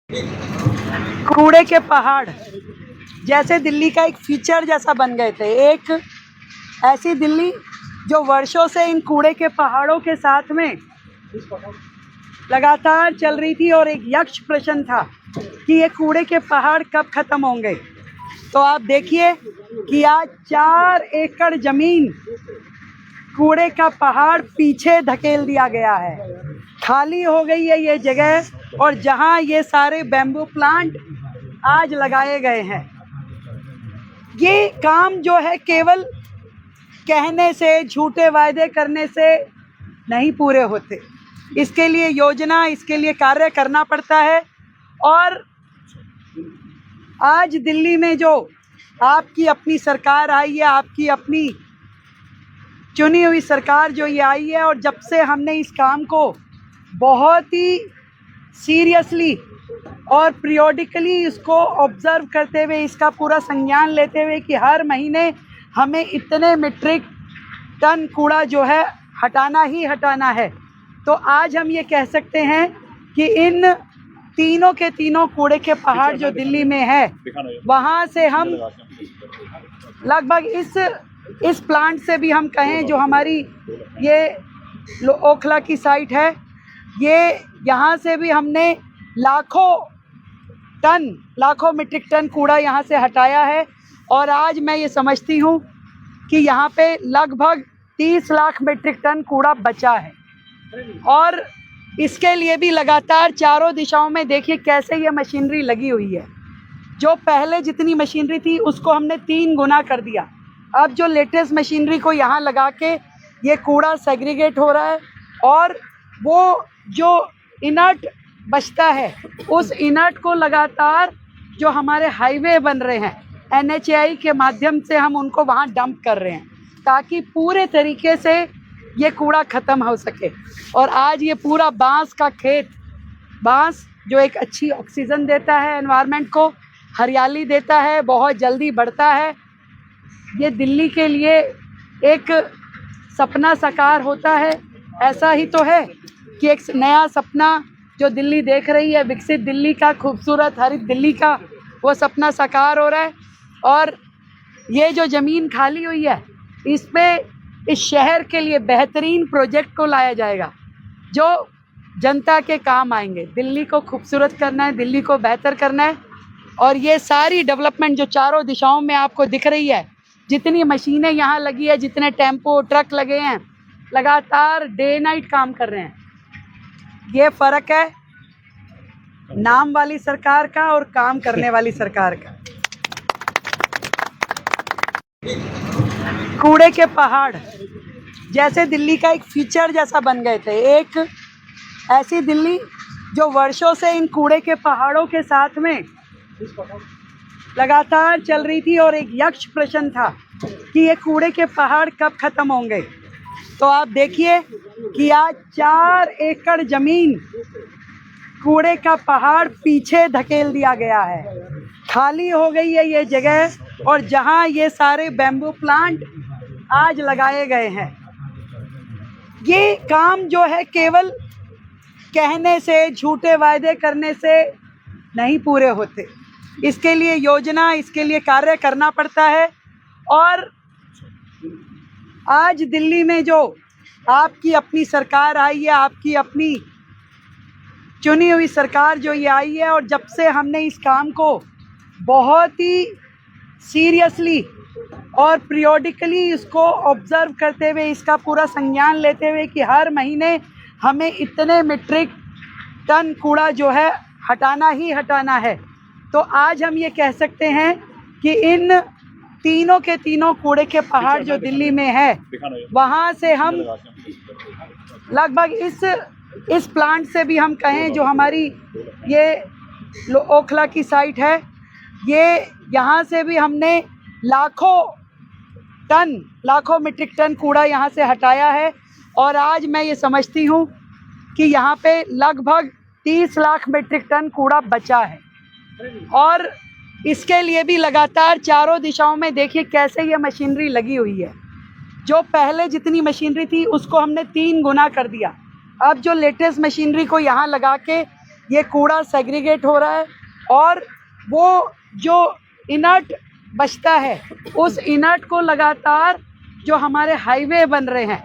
कूड़े के पहाड़ जैसे दिल्ली का एक फीचर जैसा बन गए थे। एक ऐसी दिल्ली जो वर्षों से इन कूड़े के पहाड़ों के साथ में लगातार चल रही थी और एक यक्ष प्रश्न था कि ये कूड़े के पहाड़ कब ख़त्म होंगे। तो आप देखिए कि आज 4 एकड़ ज़मीन कूड़े का पहाड़ पीछे धकेल दिया गया है, खाली हो गई है ये जगह। और जहां ये सारे बैम्बू प्लांट आज लगाए गए हैं, ये काम जो है केवल कहने से, झूठे वायदे करने से नहीं पूरे होते। इसके लिए योजना, इसके लिए कार्य करना पड़ता है। और आज दिल्ली में जो आपकी अपनी सरकार आई है, आपकी अपनी चुनी हुई सरकार जो ये आई है, और जब से हमने इस काम को बहुत ही सीरियसली और पीरियोडिकली इसको ऑब्ज़र्व करते हुए, इसका पूरा संज्ञान लेते हुए कि हर महीने हमें इतने मीट्रिक टन कूड़ा जो है हटाना ही हटाना है, तो आज हम ये कह सकते हैं कि इन तीनों के तीनों कूड़े के पहाड़ जो दिल्ली में है, वहाँ से हम लगभग इस प्लांट से भी हम कहें, जो हमारी ये ओखला की साइट है, ये यहाँ से भी हमने लाखों मीट्रिक टन कूड़ा यहाँ से हटाया है। और आज मैं ये समझती हूँ कि यहाँ पे लगभग 30 लाख मीट्रिक टन कूड़ा बचा है। और इसके लिए भी लगातार चारों दिशाओं में देखिए कैसे ये मशीनरी लगी हुई है। जो पहले जितनी मशीनरी थी उसको हमने 3 गुना कर दिया। अब जो लेटेस्ट मशीनरी को यहाँ लगा के ये कूड़ा सेग्रीगेट हो रहा है, और वो जो इनर्ट बचता है उस इनर्ट को लगातार जो हमारे हाईवे बन रहे हैं NHAI के माध्यम से हम उनको वहाँ डंप कर रहे हैं, ताकि पूरे तरीके से ये कूड़ा ख़त्म हो सके। और आज ये पूरा बांस का खेत, बांस जो एक अच्छी ऑक्सीजन देता है, एनवायरनमेंट को हरियाली देता है, बहुत जल्दी बढ़ता है, ये दिल्ली के लिए एक सपना साकार होता है। ऐसा ही तो है कि एक नया सपना जो दिल्ली देख रही है, विकसित दिल्ली का, खूबसूरत हरित दिल्ली का, वो सपना साकार हो रहा है। और ये जो ज़मीन खाली हुई है, इस पे इस शहर के लिए बेहतरीन प्रोजेक्ट को लाया जाएगा जो जनता के काम आएंगे। दिल्ली को खूबसूरत करना है, दिल्ली को बेहतर करना है। और ये सारी डेवलपमेंट जो चारों दिशाओं में आपको दिख रही है, जितनी मशीनें यहाँ लगी है, जितने टेम्पो ट्रक लगे हैं, लगातार डे नाइट काम कर रहे हैं। ये फ़र्क है नाम वाली सरकार का और काम करने वाली सरकार का। कूड़े के पहाड़ जैसे दिल्ली का एक फीचर जैसा बन गए थे। एक ऐसी दिल्ली जो वर्षों से इन कूड़े के पहाड़ों के साथ में लगातार चल रही थी और एक यक्ष प्रश्न था कि ये कूड़े के पहाड़ कब ख़त्म होंगे। तो आप देखिए कि आज 4 एकड़ ज़मीन कूड़े का पहाड़ पीछे धकेल दिया गया है, खाली हो गई है ये जगह। और जहां ये सारे बैम्बू प्लांट आज लगाए गए हैं, ये काम जो है केवल कहने से, झूठे वायदे करने से नहीं पूरे होते। इसके लिए योजना, इसके लिए कार्य करना पड़ता है। और आज दिल्ली में जो आपकी अपनी सरकार आई है, आपकी अपनी चुनी हुई सरकार जो ये आई है, और जब से हमने इस काम को बहुत ही सीरियसली और पीरियोडिकली इसको ऑब्ज़र्व करते हुए, इसका पूरा संज्ञान लेते हुए कि हर महीने हमें इतने मीट्रिक टन कूड़ा जो है हटाना ही हटाना है, तो आज हम ये कह सकते हैं कि इन तीनों के तीनों कूड़े के पहाड़ जो दिल्ली में है, वहाँ से हम लगभग इस प्लांट से भी हम कहें, जो हमारी ये ओखला की साइट है, ये यहाँ से भी हमने लाखों मीट्रिक टन कूड़ा यहाँ से हटाया है। और आज मैं ये समझती हूँ कि यहाँ पे लगभग 30 लाख मीट्रिक टन कूड़ा बचा है। और इसके लिए भी लगातार चारों दिशाओं में देखिए कैसे ये मशीनरी लगी हुई है। जो पहले जितनी मशीनरी थी उसको हमने 3 गुना कर दिया। अब जो लेटेस्ट मशीनरी को यहाँ लगा के ये कूड़ा सेग्रीगेट हो रहा है और वो जो इनर्ट बचता है उस इनर्ट को लगातार जो हमारे हाईवे बन रहे हैं